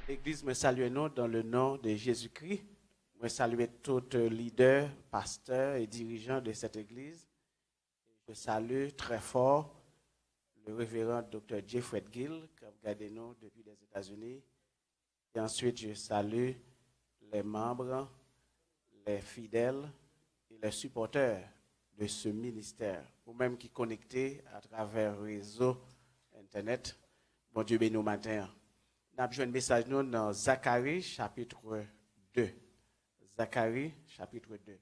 L'Église me salue nous dans le nom de Jésus-Christ. Je salue tous les leaders, pasteurs et dirigeants de cette Église. Je salue très fort le révérend Dr. Jeffrey Gill, qui a regardé nous depuis les États-Unis. Et ensuite, je salue les membres, les fidèles et les supporters de ce ministère, ou même qui sont connectés à travers le réseau Internet. Bon Dieu bénisse nous matin. Nous avons un message nous dans Zacharie chapitre 2. Zacharie chapitre 2.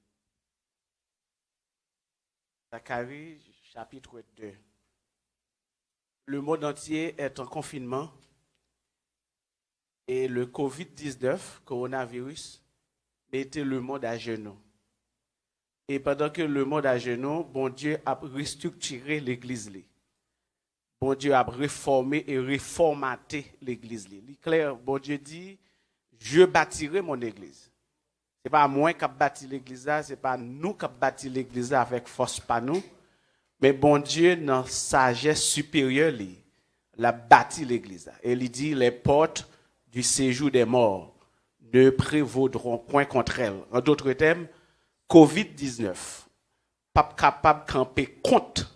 Zacharie chapitre 2. Le monde entier est en confinement et le COVID-19, coronavirus, mettait le monde à genoux. Et pendant que le monde à genoux, bon Dieu a restructuré l'église. Bon Dieu a réformé et reformaté l'église. Clair, bon Dieu dit, je bâtirai mon église. Ce n'est pas moi qui bâti l'église, ce n'est pas nous qui bâti l'église avec force, pas nous. Mais bon Dieu, dans sa sagesse supérieure, il a bâti l'église. Et il dit, les portes du séjour des morts ne prévaudront point contre elle. En d'autres termes, COVID-19, pas capable de camper contre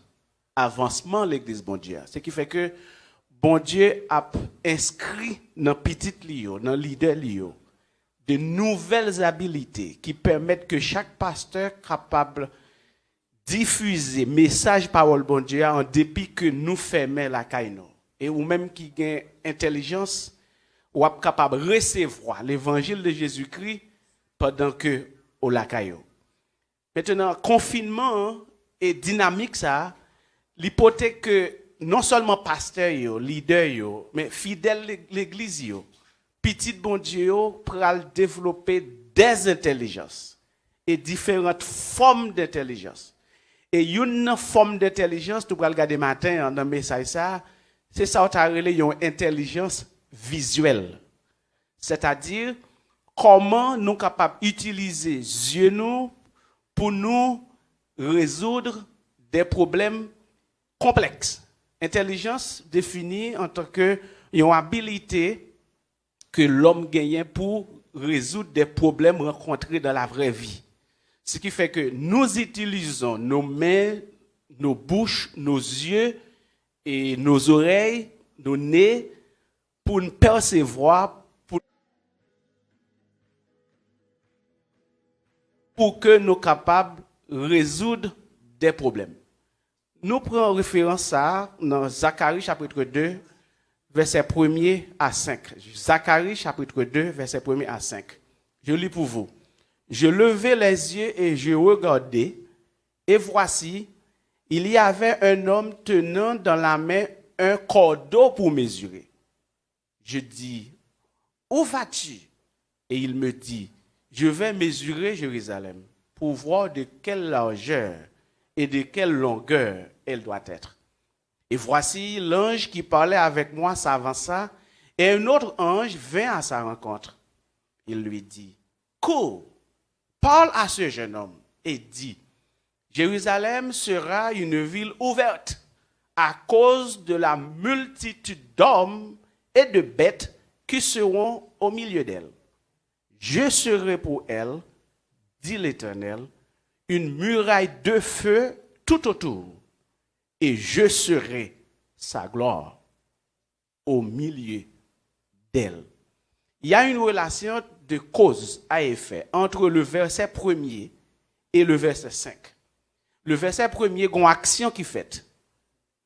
avancement de l'église, bon Dieu. Ce qui fait que bon Dieu a inscrit dans petit lio, dans leader lio, de nouvelles habilités qui permettent que chaque pasteur capable diffuser message parole bon Dieu en dépit que nous fermons la caille et ou même qui gagne intelligence ou est capable de recevoir l'évangile de Jésus-Christ pendant que au la caille. Maintenant confinement et dynamique ça l'hypothèse que non seulement pasteur yo, leader yo, mais fidèle l'église yo, petit bon Dieu yo pral développer des intelligences et différentes formes d'intelligence. Et une forme d'intelligence, tu peux regarder matin dans le message, c'est ça qu'on a appelé une intelligence visuelle. C'est-à-dire, comment nous sommes capables d'utiliser les yeux nous pour nous résoudre des problèmes complexes. Intelligence définie en tant que une habilité que l'homme gagne pour résoudre des problèmes rencontrés dans la vraie vie. Ce qui fait que nous utilisons nos mains, nos bouches, nos yeux et nos oreilles, nos nez pour nous percevoir, pour que nous soyons capables de résoudre des problèmes. Nous prenons référence ça dans Zacharie chapitre 2, verset 1er à 5. Zacharie chapitre 2, verset 1er à 5. Je lis pour vous. Je levai les yeux et je regardai, et voici, il y avait un homme tenant dans la main un cordeau pour mesurer. Je dis, où vas-tu? Et il me dit, je vais mesurer Jérusalem pour voir de quelle largeur et de quelle longueur elle doit être. Et voici, l'ange qui parlait avec moi s'avança, et un autre ange vint à sa rencontre. Il lui dit, cours. Parle à ce jeune homme et dit, Jérusalem sera une ville ouverte à cause de la multitude d'hommes et de bêtes qui seront au milieu d'elle. Je serai pour elle, dit l'Éternel, une muraille de feu tout autour, et je serai sa gloire au milieu d'elle. Il y a une relation de cause à effet entre le verset 1er et le verset 5. Le verset 1er, il y a une action qui fait.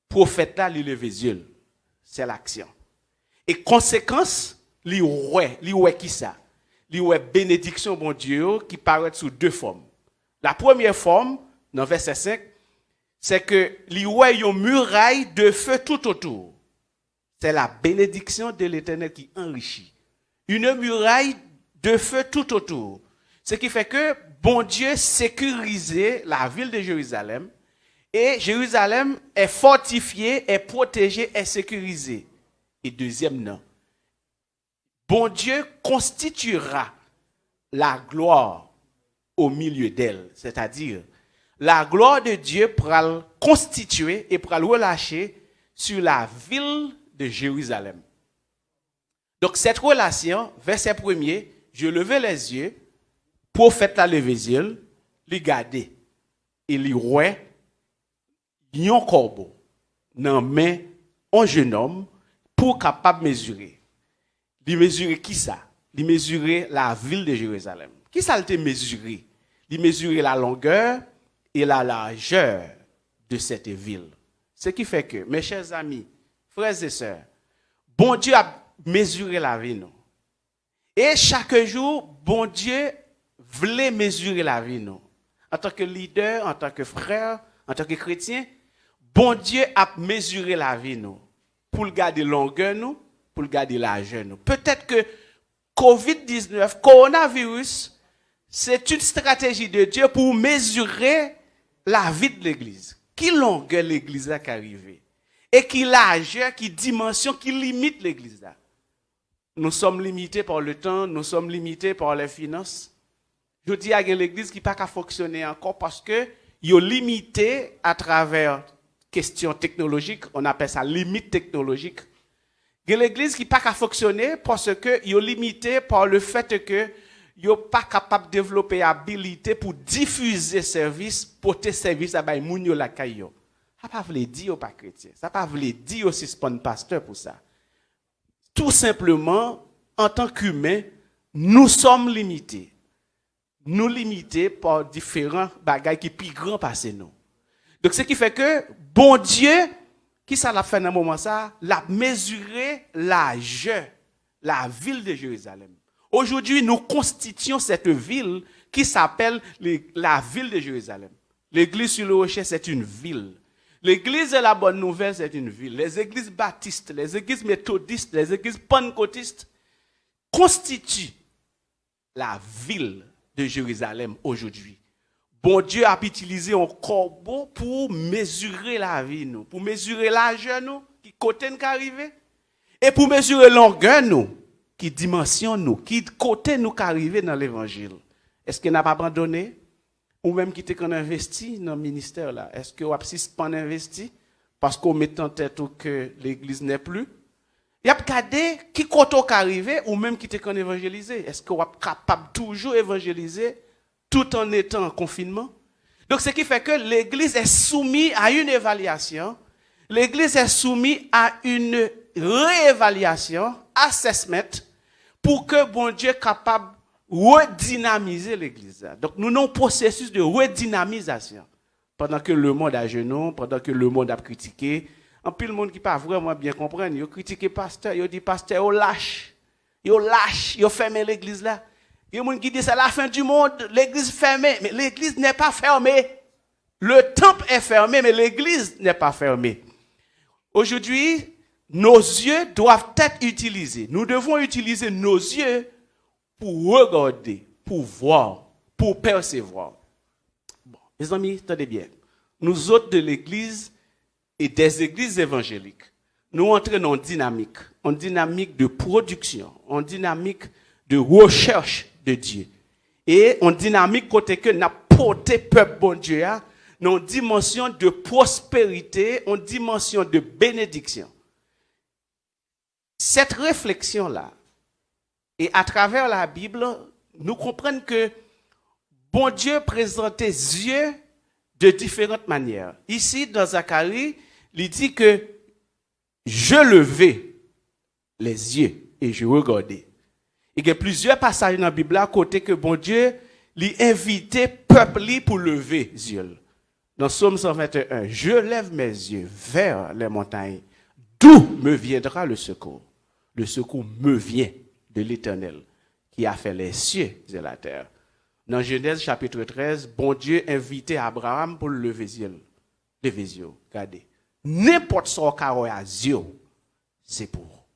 Prophète là, il lève les yeux. C'est l'action. Et conséquence, il ouais qui ça? Il ouais bénédiction bon Dieu qui paraît sous deux formes. La première forme, dans le verset 5, c'est que il ouais une muraille de feu tout autour. C'est la bénédiction de l'Éternel qui enrichit. Une muraille de feu tout autour. Ce qui fait que bon Dieu sécurisait la ville de Jérusalem et Jérusalem est fortifiée, est protégée, est sécurisée. Et deuxième non. Bon Dieu constituera la gloire au milieu d'elle. C'est-à-dire, la gloire de Dieu pourra le constituer et pourra le relâcher sur la ville de Jérusalem. Donc cette relation, verset 1er, je levais les yeux, prophète la levé les yeux, li gade, et li ouais, yon corbeau, nan main, un jeune homme, pour capable mesurer. Li mesurer qui ça? Li mesurer la ville de Jérusalem. Qui ça le mesurer? Li mesurer la longueur et la largeur de cette ville. Ce qui fait que, mes chers amis, frères et sœurs, bon Dieu a mesuré la vie, nous. Et chaque jour, bon Dieu voulait mesurer la vie, nous. En tant que leader, en tant que frère, en tant que chrétien, bon Dieu a mesuré la vie, nous. Pour le garder longueur, nous, pour le garder largeur, nous. Peut-être que COVID-19, coronavirus, c'est une stratégie de Dieu pour mesurer la vie de l'Église. Qui longueur l'Église a arrivé? Et qui largeur, qui dimension, qui limite l'Église là? Nous sommes limités par le temps, nous sommes limités par les finances. Je dis à l'Église qui n'a pas fonctionner encore parce que ils limité à travers questions technologiques, on appelle ça limite technologique. L'Église qui n'a pas fonctionner parce que ils limité par le fait que ils sont pas capable de développer habilité pour diffuser service, porter service à bay moun yo la kayo. Ça pas veut dire pas chrétien, ça pas veut dire aussi suspend pasteur pour ça. Tout simplement, en tant qu'humains, nous sommes limités. Nous limités par différents bagages qui plus grands passé nous. Donc ce qui fait que bon Dieu qui ça l'a fait dans un moment ça, l'a mesuré l'âge, la ville de Jérusalem. Aujourd'hui, nous constituons cette ville qui s'appelle la ville de Jérusalem. L'église sur le rocher, c'est une ville. L'église de la bonne nouvelle, c'est une ville. Les églises baptistes, les églises méthodistes, les églises pentecôtistes constituent la ville de Jérusalem aujourd'hui. Bon Dieu a utilisé un corbeau pour mesurer la vie, nous, pour mesurer l'âge, nous, qui côté nous arrivé, et pour mesurer longueur, nous, qui dimension, nous, qui côté nous arrivé dans l'évangile. Est-ce qu'il n'a pas abandonné? Ou même qui t'est investi dans le ministère là? Est-ce que vous avez pas investi? Parce qu'on met en tête que l'église n'est plus? Il y a regardé qui côté arrivé ou même qui t'est évangélisé? Est-ce que vous êtes capable toujours évangéliser tout en étant en confinement? Donc, ce qui fait que l'église est soumise à une évaluation. L'église est soumise à une réévaluation, assessment, pour que bon Dieu soit capable de redynamiser l'église. Donc, nous avons un processus de redynamisation. Pendant que le monde a genoux, pendant que le monde a critiqué, en plus, le monde qui ne peut pas vraiment bien comprendre, il critique le pasteur, il dit pasteur, il lâche, il ferme l'église là. Il y a des gens qui disent c'est la fin du monde, l'église fermée, mais l'église n'est pas fermée. Le temple est fermé, mais l'église n'est pas fermée. Aujourd'hui, nos yeux doivent être utilisés. Nous devons utiliser nos yeux pour regarder, pour voir, pour percevoir. Bon, mes amis, tenez bien. Nous autres de l'église et des églises évangéliques, nous entrons en dynamique de production, en dynamique de recherche de Dieu. Et en dynamique côté que n'a porté peuple bon Dieu dans une dimension de prospérité, en dimension de bénédiction. Cette réflexion-là, et à travers la Bible, nous comprenons que bon Dieu présentait Dieu de différentes manières. Ici, dans Zacharie, il dit que je levais les yeux et je regardais. Il y a plusieurs passages dans la Bible à côté que bon Dieu lui invitait peuple pour lever les yeux. Dans Psaume 121, je lève mes yeux vers les montagnes. D'où me viendra le secours? Le secours me vient de l'Éternel qui a fait les cieux et la terre. Dans Genèse chapitre 13, bon Dieu invitait Abraham pour lever les yeux. Lever les yeux, regardez. N'importe ce qu'on a yeux, c'est pour.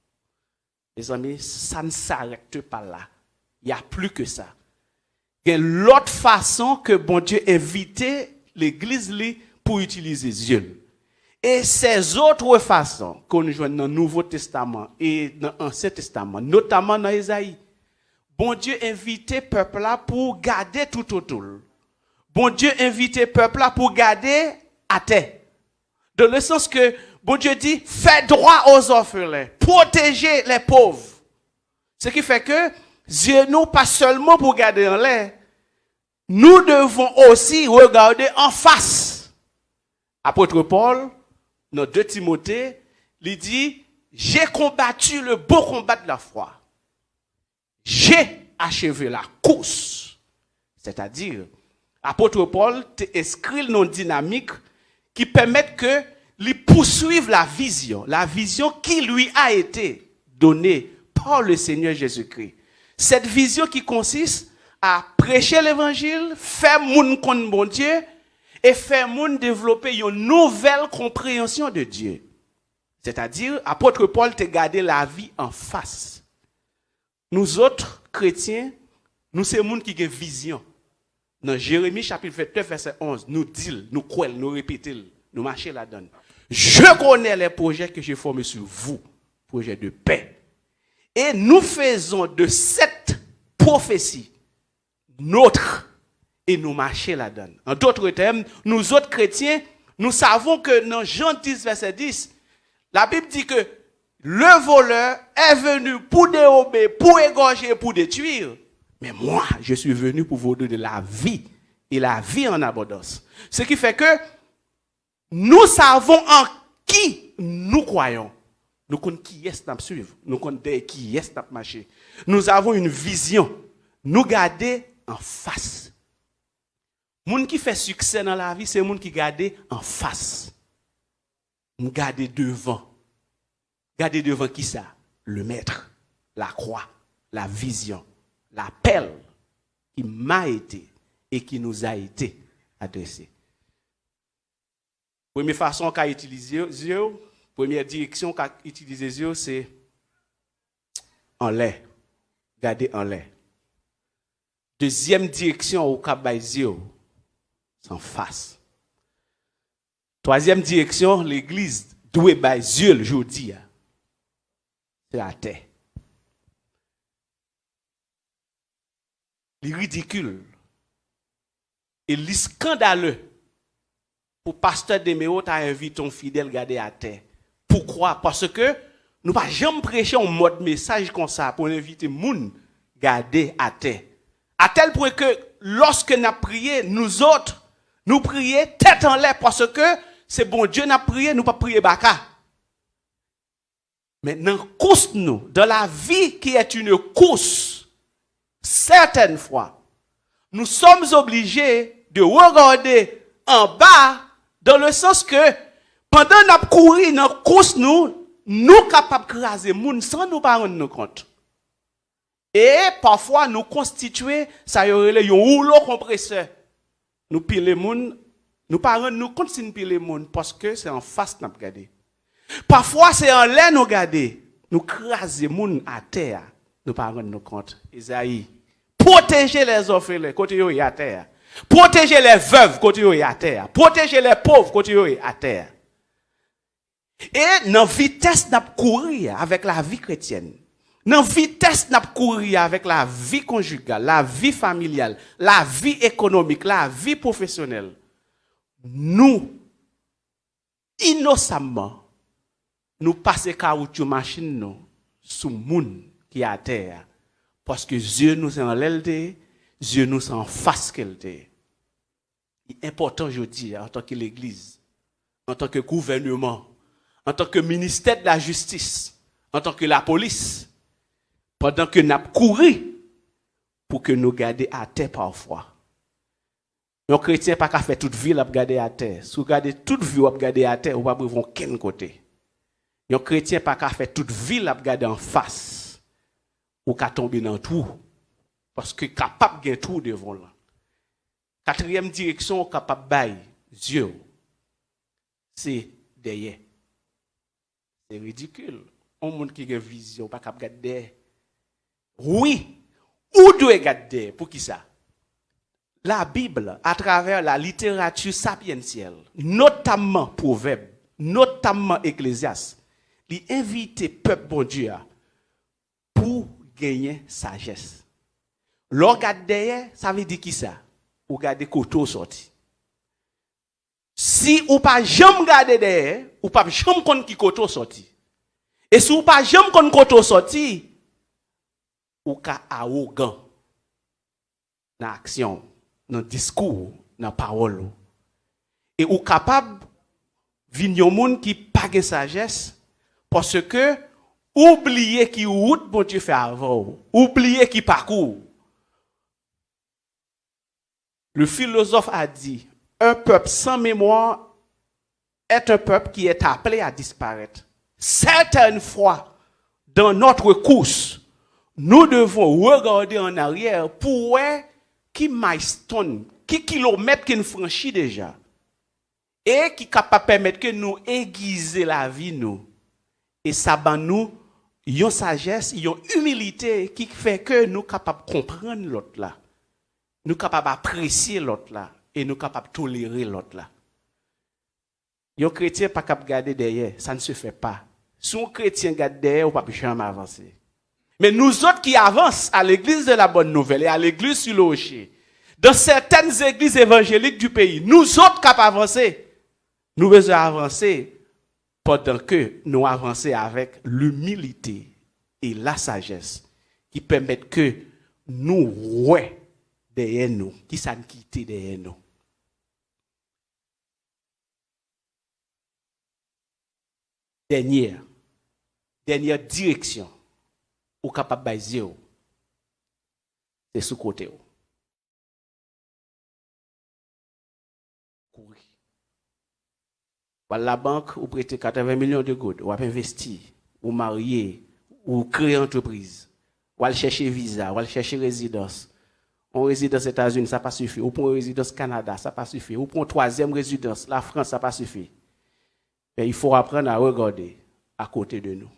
Les amis, ça ne s'arrête pas là. Il n'y a plus que ça. Il y a l'autre façon que bon Dieu invitait l'église pour utiliser les yeux. Et ces autres façons qu'on joue dans le Nouveau Testament et dans l'Ancien Testament, notamment dans Isaïe, bon Dieu invitait le peuple là pour garder tout autour. Bon Dieu invitait le peuple là pour garder à terre. Dans le sens que bon Dieu dit, fais droit aux orphelins, protégez les pauvres. Ce qui fait que Dieu nous, pas seulement pour regarder en l'air, nous devons aussi regarder en face. Apôtre Paul, dans 2 Timothée, il dit, j'ai combattu le beau combat de la foi. J'ai achevé la course. C'est-à-dire, apôtre Paul t'inscrit dans une dynamique qui permet que lui poursuive la vision qui lui a été donnée par le Seigneur Jésus-Christ. Cette vision qui consiste à prêcher l'évangile, faire moun connaître bon Dieu et faire moun développer une nouvelle compréhension de Dieu. C'est-à-dire, apôtre Paul t'a gardé la vie en face. Nous autres chrétiens, nous c'est moun qui a vision. Dans Jérémie chapitre 29 verset 11, nous dit, nous croyons, nous répétons, nous marchons là-dedans. Je connais les projets que j'ai formés sur vous, projets de paix. Et nous faisons de cette prophétie notre et nous marchons là-dedans. En d'autres termes, nous autres chrétiens, nous savons que dans Jean 10 verset 10, la Bible dit que le voleur est venu pour dérober, pour égorger, pour détruire. Mais moi, je suis venu pour vous donner la vie et la vie en abondance. Ce qui fait que nous savons en qui nous croyons. Nous connaissons qui est notre suivre. Nous connaissons qui est notre marcher. Nous avons une vision. Nous garder en face. Moun qui fait succès dans la vie, c'est moun qui garde en face. Nous garder devant. Garder devant qui ça? Le maître, la croix, la vision, l'appel qui m'a été et qui nous a été adressé. Première façon qu'a utilisé Dieu, première direction qu'a utilisé Dieu, c'est en l'air. Garder en l'air. Deuxième direction au qu'a Dieu, c'est en face. Troisième direction, l'église doit by Dieu le jeudi. C'est la terre. Les ridicules et les scandaleux pour pasteur Deméo t'a invité ton fidèle garder à terre. Pourquoi? Parce que nous pas jamais prêcher en mode message comme ça pour inviter moun garder à terre. À tel point que lorsque nous prions, nous autres, nous prions tête en l'air parce que c'est bon Dieu n'a prié, nous pas prier baka. Maintenant, course nous dans la vie qui est une course, certaines fois, nous sommes obligés de regarder en bas dans le sens que pendant nous courir dans la course nous capables de craser moun sans nous pas rendre compte. Et parfois nous constituer ça y aurait un rouleau compresseur. Nous pile moun, nous pas rendre nous compte si nous pile moun parce que c'est en face n'a regarder. Parfois, c'est en l'air nous garder. Nous craser moun à terre. Nous pas rendre nous compte. Isaïe. Protéger les orphelins côté yo à terre. Protéger les veuves côté yo à terre. Protéger les pauvres côté yo à terre. Et dans vitesse n'a courir avec la vie chrétienne. Dans vitesse n'a courir avec la vie conjugale, la vie familiale, la vie économique, la vie professionnelle. Nous innocemment nous passons caoutchouc machine nous sous moun qui est à terre parce que Dieu nous est en l'aile, Dieu nous est en face qu'elle est. Il est important je dis en tant que l'église, en tant que gouvernement, en tant que ministère de la justice, en tant que la police, pendant que nous couru pour que nous gardions à terre parfois. Un chrétien pas qu'à faire toute vie à garder à terre. Si vous gardez toute vie à garder à terre, vous ne pouvez pas aucun côté. Un chrétien pas qu'à faire toute vie à garder en face. Ou qu'à tomber dans tout. Parce que capable de tout devant là. Quatrième direction capable bail Dieu. C'est derrière. C'est ridicule. Un monde qui a une vision pas capable de garder. Oui, où doit garder pour qui ça? La Bible, à travers la littérature sapientielle, notamment Proverbes, notamment Ecclésiaste, il invite le peuple bon Dieu pour gagner sagesse. L'on garde derrière, ça veut dire qui ça? Ou garder côté sorti. Si ou pas jamais garder derrière, ou pas jamais connaître qui côté sorti. Et si ou pas jamais connaître côté sorti, ou ka arrogant dans l'action, dans le discours, dans la parole. Et ou capable venir un monde qui pas de sagesse parce que oublier qui route bon Dieu fait avant, oublier qui parcourt. Le philosophe a dit, un peuple sans mémoire est un peuple qui est appelé à disparaître. Certaines fois, dans notre course, nous devons regarder en arrière pour voir qui milestone, qui kilomètre qu'on franchit déjà. Et qui est capable de permettre que nous aiguiser la vie nous. Et ça ban nous une sagesse, une humilité qui fait que nous sommes capables de comprendre l'autre là. Nous sommes capables d'apprécier l'autre là. Et nous sommes capables de tolérer l'autre là. Un chrétien pas capable de garder derrière, ça ne se fait pas. Si un chrétien garde derrière, on ne peut jamais avancer. Mais nous autres qui avancent à l'église de la Bonne Nouvelle et à l'église sur le rocher, dans certaines églises évangéliques du pays, nous autres capables d'avancer. Nous devons avancer pendant que nous avançons avec l'humilité et la sagesse qui permettent que nous voyons derrière nous, qui s'en quittent derrière nous. Dernière direction ou capable de baser, c'est sous côté. Courir. La banque, ou prêter 80 millions de gouttes, ou investir, ou marier, ou créer entreprise, ou aller chercher visa, ou aller chercher résidence. On résidence aux États-Unis, ça pas suffit. Ou pour une résidence au Canada, ça pas suffit. Ou pour une troisième résidence, la France, ça pas suffit. Mais il faut apprendre à regarder à côté de nous.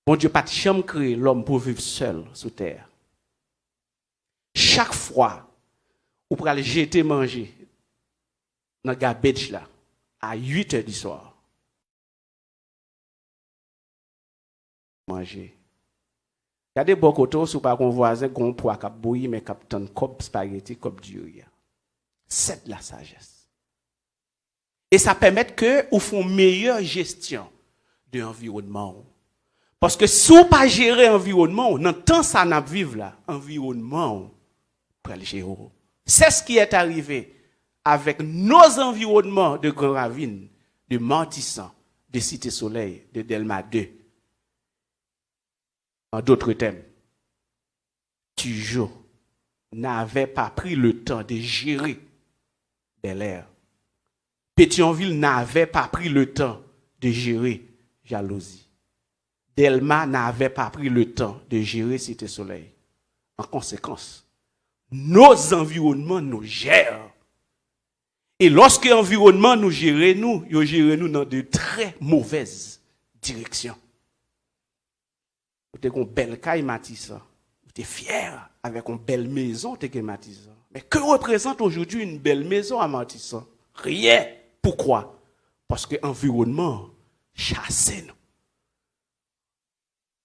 Bon Dieu, pas de chambre créé l'homme pour vivre seul sur terre. Chaque fois, vous pouvez aller jeter manger dans le garbage là, à 8 heures du soir. Manger. Il y a des beaux côtés, si vous pas un voisin, qu'on poids cap bouillir, mais cap ton cop spaghetti, cop du. C'est de la sagesse. Et ça permet que vous faites une meilleure gestion de l'environnement. Parce que si vous ne pas gérer l'environnement, dans le temps ça n'a vivre là, l'environnement pour le gérer. C'est ce qui est arrivé avec nos environnements de Grand Ravine, de Martissant, de Cité Soleil, de Delma 2. En d'autres termes, toujours n'avait pas pris le temps de gérer Bel Air. Pétionville n'avait pas pris le temps de gérer Jalousie. Delma n'avait pas pris le temps de gérer Cité Soleil. En conséquence, nos environnements nous gèrent. Et lorsque l'environnement nous gère, nous gère dans de très mauvaises directions. Vous avez une belle caille Matissa. Vous êtes fier avec une belle maison Matissa. Mais que représente aujourd'hui une belle maison à Matissa? Rien. Pourquoi? Parce que l'environnement chasse nous.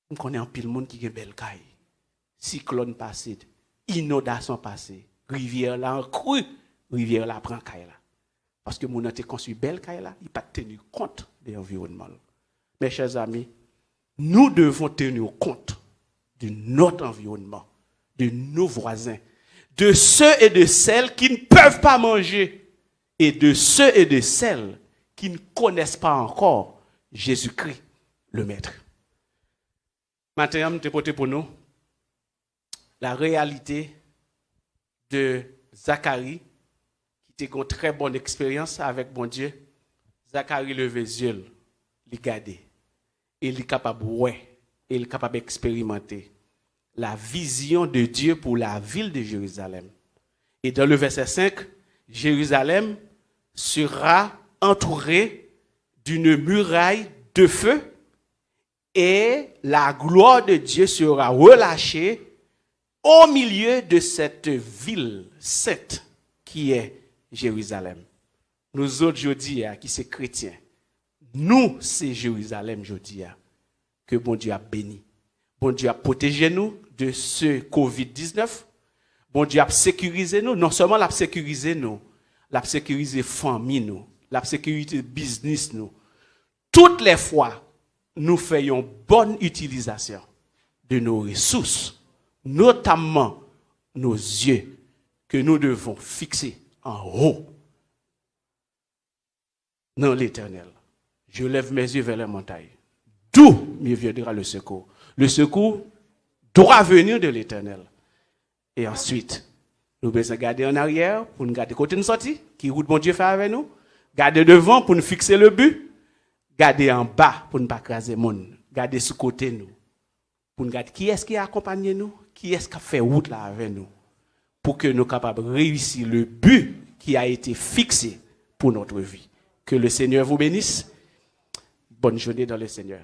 On connaît un pile de monde qui a une belle caille. Cyclone passé, inondation passée, rivière là en crue, rivière là prend caille là. Parce que mon a construit belle caille là, il pas tenu compte de l'environnement. Mes chers amis, nous devons tenir compte de notre environnement, de nos voisins, de ceux et de celles qui ne peuvent pas manger et de ceux et de celles qui ne connaissent pas encore Jésus-Christ, le Maître. Maintenant, je vais porter pour nous la réalité de Zacharie, qui a une très bonne expérience avec mon Dieu. Zacharie levé les yeux, il regarde, et il est capable de voir, et il est capable d'expérimenter la vision de Dieu pour la ville de Jérusalem. Et dans le verset 5, Jérusalem sera entourée d'une muraille de feu, et la gloire de Dieu sera relâchée au milieu de cette ville sainte qui est Jérusalem. Nous autres, aujourd'hui, qui sommes chrétiens, nous, c'est Jérusalem, aujourd'hui, que bon Dieu a béni. Bon Dieu a protégé nous de ce Covid-19. Bon Dieu a sécurisé nous. Non seulement l'a sécurisé nous, l'a sécurisé famille nous, l'a sécurisé business nous. Toutes les fois, nous faisons bonne utilisation de nos ressources, notamment nos yeux, que nous devons fixer en haut, dans l'Éternel. Je lève mes yeux vers les montagnes. D'où me viendra le secours? Le secours doit venir de l'Éternel. Et ensuite, nous devons garder en arrière pour nous garder côté de sortie, qui route bon Dieu fait avec nous. Garder devant pour nous fixer le but. Garder en bas pour ne pas craser le monde. Garder sous côté nous. Pour nous garder qui est-ce qui a accompagné nous, qui est-ce qui a fait route là avec nous. Pour que nous soyons capables de réussir le but qui a été fixé pour notre vie. Que le Seigneur vous bénisse. Bonne journée dans le Seigneur.